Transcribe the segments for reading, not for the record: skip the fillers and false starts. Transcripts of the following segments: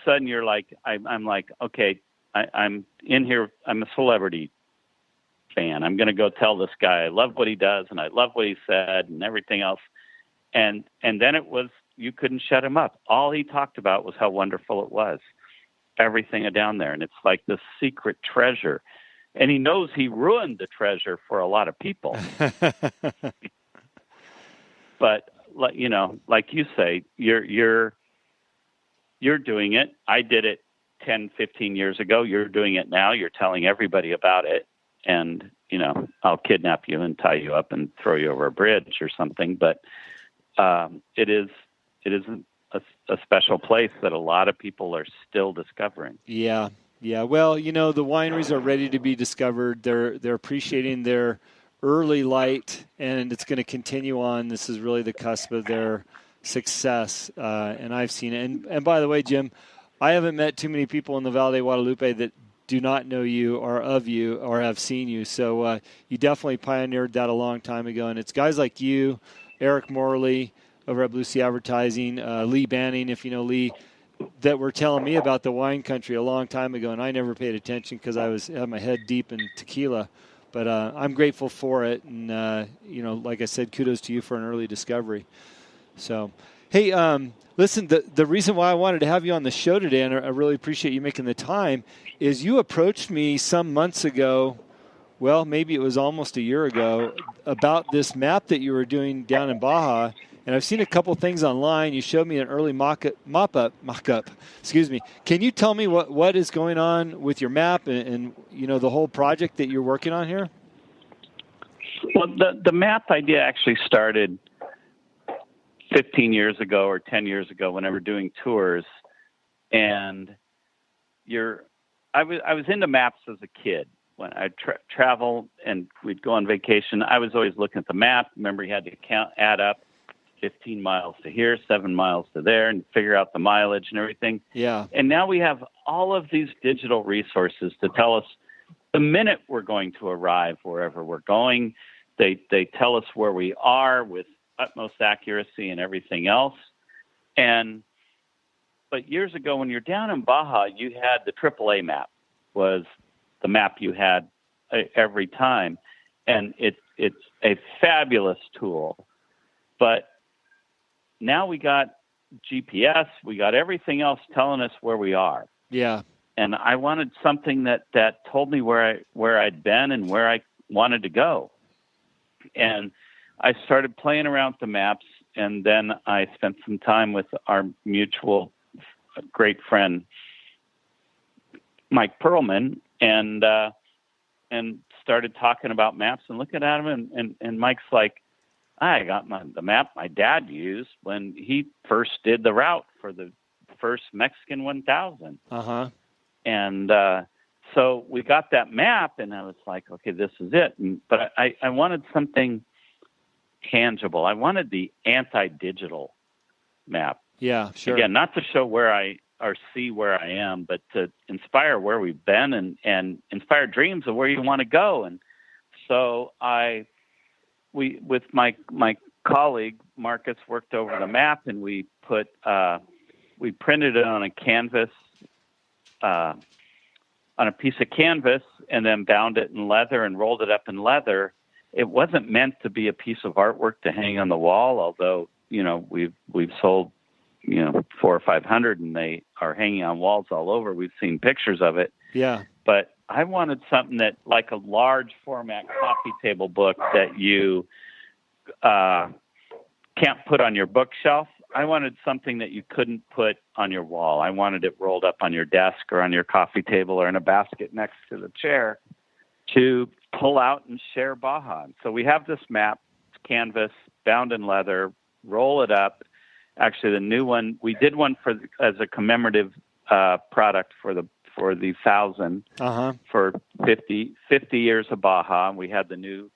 sudden you're like, I'm like, okay, I'm in here. I'm a celebrity fan. I'm going to go tell this guy I love what he does and I love what he said and everything else. And then it was, you couldn't shut him up. All he talked about was how wonderful it was, everything down there. And it's like this secret treasure. And he knows he ruined the treasure for a lot of people. But, you know, like you say, you're doing it. I did it 10, 15 years ago. You're doing it now. You're telling everybody about it. And, you know, I'll kidnap you and tie you up and throw you over a bridge or something. But it is a special place that a lot of people are still discovering. Yeah. Yeah. Well, you know, the wineries are ready to be discovered. They're appreciating their early light, and it's going to continue on. This is really the cusp of their success. And I've seen it. And by the way, Jim, I haven't met too many people in the Valle de Guadalupe that do not know you or of you or have seen you. So you definitely pioneered that a long time ago. And it's guys like you, Eric Morley over at Blue Sea Advertising, Lee Banning, if you know Lee, that were telling me about the wine country a long time ago. And I never paid attention because I had my head deep in tequila. But I'm grateful for it. And, you know, like I said, kudos to you for an early discovery. So, hey, listen, the reason why I wanted to have you on the show today, and I really appreciate you making the time, is you approached me some months ago, well, maybe it was almost a year ago, about this map that you were doing down in Baja. And I've seen a couple things online. You showed me an early mock-up. Excuse me. Can you tell me what is going on with your map and you know, the whole project that you're working on here? Well, the map idea actually started 15 years ago or 10 years ago when I were doing tours. And I was into maps as a kid. When I travel and we'd go on vacation, I was always looking at the map. Remember, you had to add up 15 miles to here, 7 miles to there, and figure out the mileage and everything. Yeah. And now we have all of these digital resources to tell us the minute we're going to arrive wherever we're going. They tell us where we are with utmost accuracy and everything else. But years ago, when you're down in Baja, you had the AAA map was the map you had every time. And it's a fabulous tool. But now we got GPS, we got everything else telling us where we are. Yeah. And I wanted something that told me where I'd been and where I wanted to go. And I started playing around with the maps, and then I spent some time with our mutual great friend, Mike Perlman, and started talking about maps and looking at them. And Mike's like, I got the map my dad used when he first did the route for the first Mexican 1000. Uh-huh. And so we got that map, and I was like, okay, this is it. But I wanted something tangible. I wanted the anti-digital map. Yeah, sure. Again, not to show where or see where I am, but to inspire where we've been and inspire dreams of where you want to go. And so with my colleague Marcus worked over the map, and we printed it on a canvas, on a piece of canvas, and then bound it in leather and rolled it up in leather. It wasn't meant to be a piece of artwork to hang on the wall, although, you know, we've sold, you know, 400 or 500, and they are hanging on walls all over. We've seen pictures of it. Yeah. But I wanted something that, like a large format coffee table book that you can't put on your bookshelf. I wanted something that you couldn't put on your wall. I wanted it rolled up on your desk or on your coffee table or in a basket next to the chair to pull out and share Baja. So we have this map, canvas, bound in leather, roll it up. Actually, the new one, we did one as a commemorative product for the 1000 for 50 years of Baja. We had the new,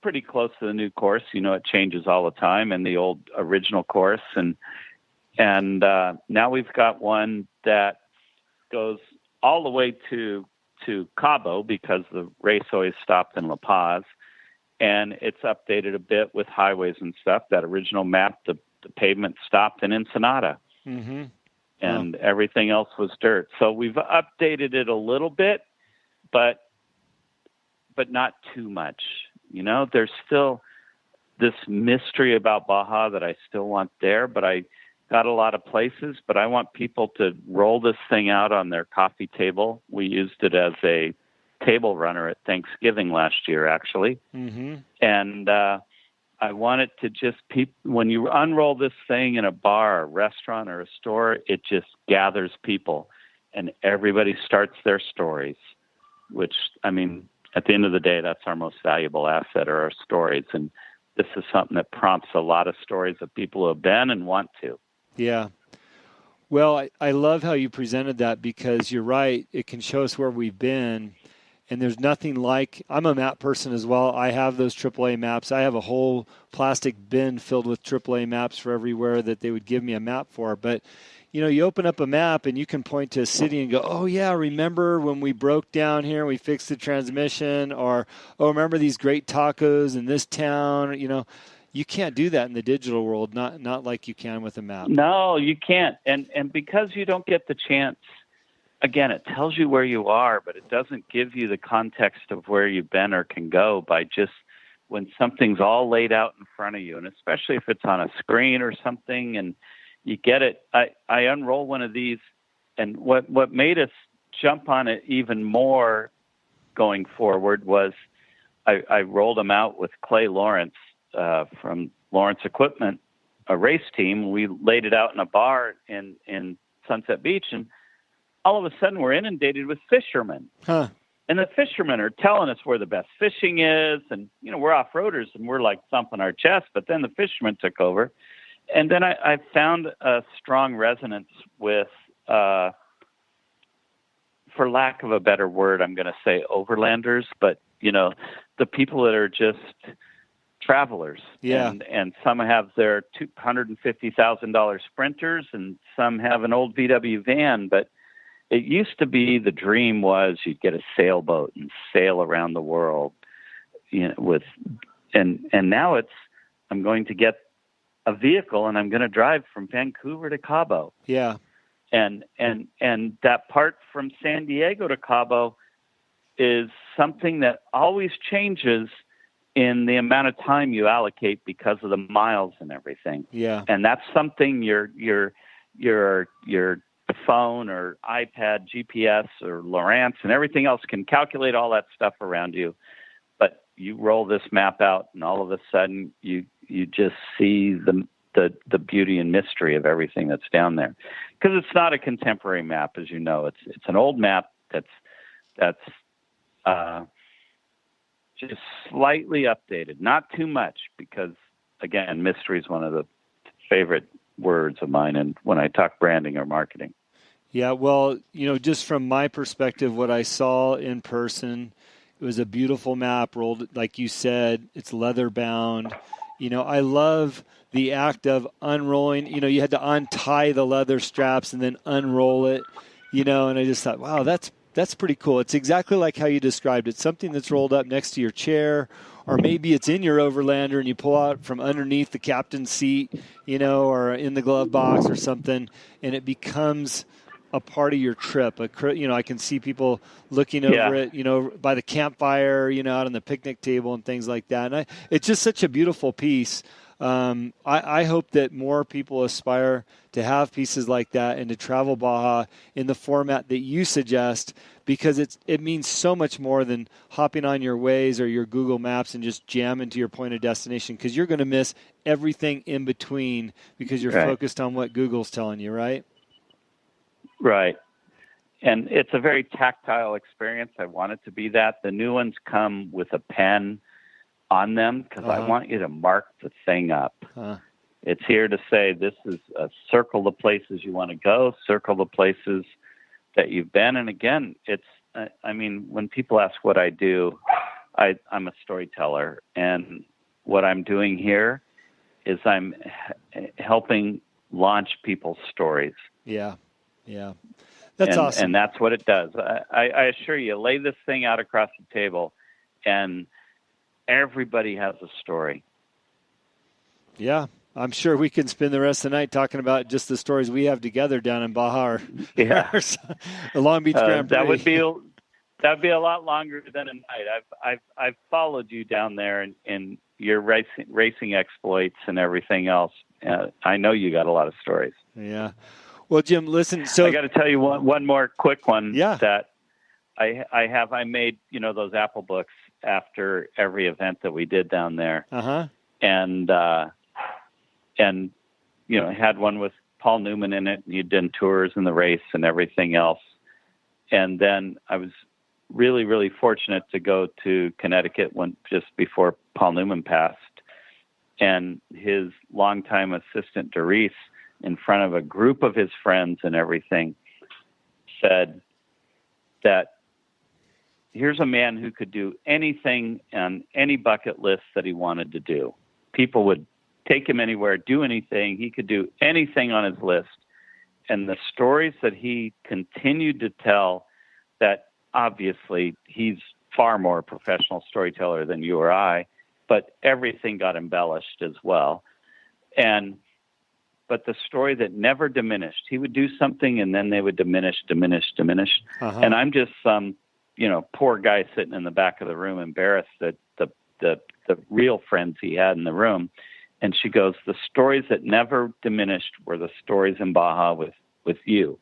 pretty close to the new course. You know, it changes all the time, and the old original course. And now we've got one that goes all the way to Cabo, because the race always stopped in La Paz, and it's updated a bit with highways and stuff. That original map, the pavement stopped in Ensenada. Mm-hmm. and everything else was dirt. So we've updated it a little bit, but not too much. There's still this mystery about Baja that I still want there, but I got a lot of places, but I want people to roll this thing out on their coffee table. We used it as a table runner at Thanksgiving last year, actually. Mm-hmm. And I want it to just, when you unroll this thing in a bar, a restaurant, or a store, it just gathers people, and everybody starts their stories, which, I mean, at the end of the day, that's our most valuable asset, are our stories. And this is something that prompts a lot of stories of people who have been and want to. Yeah. Well, I love how you presented that, because you're right. It can show us where we've been. And there's nothing like, I'm a map person as well. I have those AAA maps. I have a whole plastic bin filled with AAA maps for everywhere that they would give me a map for. But, you open up a map and you can point to a city and go, oh, yeah, remember when we broke down here and we fixed the transmission? Or, oh, remember these great tacos in this town? You can't do that in the digital world, not like you can with a map. No, you can't. And because you don't get the chance, again, it tells you where you are, but it doesn't give you the context of where you've been or can go by just when something's all laid out in front of you, and especially if it's on a screen or something and you get it. I unroll one of these, and what made us jump on it even more going forward was I rolled them out with Clay Lawrence from Lawrence Equipment, a race team. We laid it out in a bar in Sunset Beach, and all of a sudden we're inundated with fishermen. Huh. And the fishermen are telling us where the best fishing is. And, we're off-roaders and we're like thumping our chest, but then the fishermen took over. And then I found a strong resonance with, for lack of a better word, I'm going to say overlanders, but, the people that are just travelers. Yeah. And some have their $250,000 Sprinters, and some have an old VW van, but it used to be the dream was you'd get a sailboat and sail around the world, and now it's, I'm going to get a vehicle and I'm going to drive from Vancouver to Cabo. Yeah. And that part from San Diego to Cabo is something that always changes in the amount of time you allocate because of the miles and everything. Yeah. And that's something your phone or iPad, GPS or Lowrance and everything else can calculate all that stuff around you. But you roll this map out and all of a sudden you just see the beauty and mystery of everything that's down there. Because it's not a contemporary map, as you know. It's an old map that's just slightly updated, not too much, because again, mystery is one of the favorite words of mine, and when I talk branding or marketing. Yeah, well, just from my perspective, what I saw in person, it was a beautiful map rolled, like you said, it's leather bound. I love the act of unrolling. You had to untie the leather straps and then unroll it, and I just thought, wow, that's pretty cool. It's exactly like how you described it, something that's rolled up next to your chair, or maybe it's in your Overlander and you pull out from underneath the captain's seat, or in the glove box or something, and it becomes a part of your trip. I can see people looking over it, by the campfire, out on the picnic table and things like that. And it's just such a beautiful piece. I hope that more people aspire to have pieces like that and to travel Baja in the format that you suggest, because it means so much more than hopping on your Waze or your Google Maps and just jamming to your point of destination, because you're going to miss everything in between because you're focused on what Google's telling you, right? Right. And it's a very tactile experience. I want it to be that. The new ones come with a pen on them because I want you to mark the thing up. It's here to say this is circle the places you want to go, circle the places that you've been. And again, when people ask what I do, I'm a storyteller. And what I'm doing here is I'm helping launch people's stories. Yeah. Yeah. That's awesome. And that's what it does. I assure you, lay this thing out across the table and everybody has a story. Yeah. I'm sure we can spend the rest of the night talking about just the stories we have together down in Baja or the Long Beach Grand Prix. That'd be a lot longer than a night. I've followed you down there in your racing exploits and everything else. I know you got a lot of stories. Yeah. Well, Jim, listen. So I got to tell you one more quick one. Yeah. That I made those Apple books after every event that we did down there. Uh-huh. And had one with Paul Newman in it, and you'd done tours in the race and everything else. And then I was really, really fortunate to go to Connecticut just before Paul Newman passed, and his longtime assistant, Doris, in front of a group of his friends and everything, said that here's a man who could do anything on any bucket list that he wanted to do. People would take him anywhere, do anything. He could do anything on his list. And the stories that he continued to tell, that obviously he's far more a professional storyteller than you or I, but everything got embellished as well. But the story that never diminished, he would do something and then they would diminish. Uh-huh. And I'm just some, poor guy sitting in the back of the room, embarrassed that the real friends he had in the room. And she goes, the stories that never diminished were the stories in Baja with you.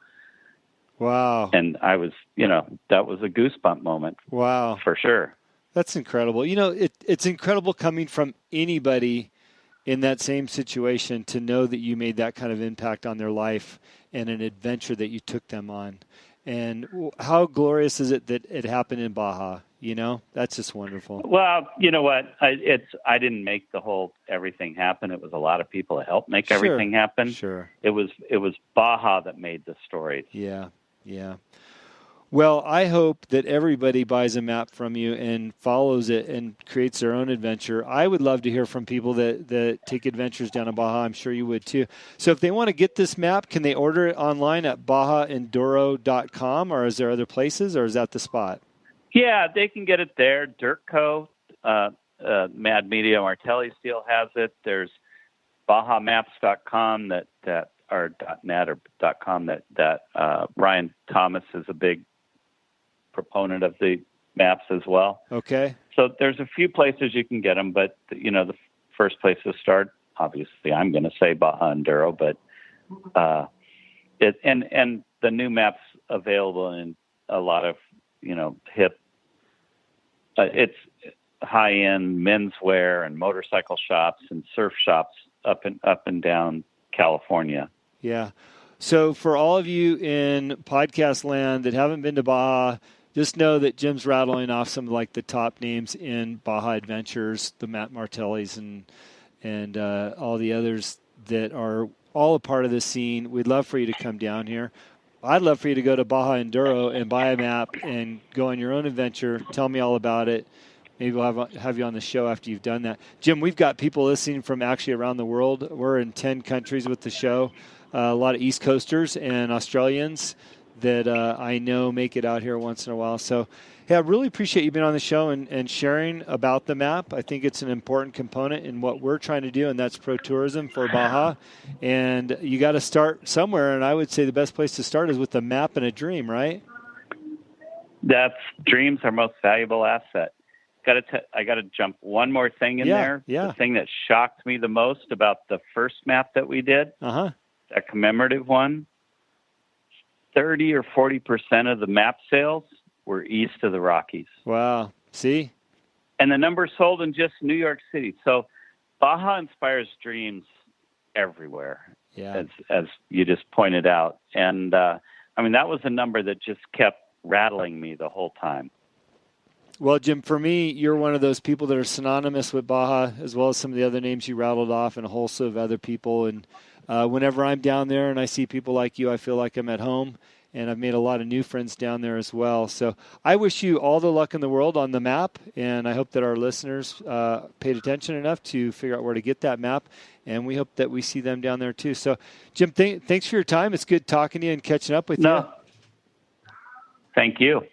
Wow. And I was, that was a goosebump moment. Wow. For sure. That's incredible. It's incredible coming from anybody in that same situation to know that you made that kind of impact on their life and an adventure that you took them on. And how glorious is it that it happened in Baja? That's just wonderful. Well, you know what? I didn't make the whole everything happen. It was a lot of people that helped make everything happen. Sure. It was Baja that made the stories. Yeah. Yeah. Well, I hope that everybody buys a map from you and follows it and creates their own adventure. I would love to hear from people that take adventures down in Baja. I'm sure you would too. So if they want to get this map, can they order it online at bajaenduro.com, or is there other places, or is that the spot? Yeah, they can get it there. Dirtco, Mad Media Martelli still has it. There's BajaMaps.com or .net or .com that Ryan Thomas is a big proponent of the maps as well. Okay. So there's a few places you can get them, but the first place to start, obviously, I'm going to say Baja Enduro, but and the new maps available in a lot of hip. It's high-end menswear and motorcycle shops and surf shops up and down California. Yeah. So for all of you in podcast land that haven't been to Baja, just know that Jim's rattling off some of the top names in Baja Adventures, the Matt Martellis and all the others that are all a part of this scene. We'd love for you to come down here. I'd love for you to go to Baja Enduro and buy a map and go on your own adventure. Tell me all about it. Maybe we'll have you on the show after you've done that. Jim, we've got people listening from actually around the world. We're in 10 countries with the show. A lot of East Coasters and Australians that I know make it out here once in a while. So, hey, I really appreciate you being on the show and sharing about the map. I think it's an important component in what we're trying to do, and that's pro tourism for Baja. And you got to start somewhere, and I would say the best place to start is with a map and a dream, right? Dreams are most valuable asset. I got to jump one more thing in there. Yeah. The thing that shocked me the most about the first map that we did, that commemorative one, 30 or 40% of the map sales were east of the Rockies. Wow. See? And the number sold in just New York City. So Baja inspires dreams everywhere, as you just pointed out. And, that was a number that just kept rattling me the whole time. Well, Jim, for me, you're one of those people that are synonymous with Baja, as well as some of the other names you rattled off and a whole slew of other people. And whenever I'm down there and I see people like you, I feel like I'm at home. And I've made a lot of new friends down there as well. So I wish you all the luck in the world on the map. And I hope that our listeners paid attention enough to figure out where to get that map. And we hope that we see them down there too. So, Jim, thanks for your time. It's good talking to you and catching up with you. Thank you.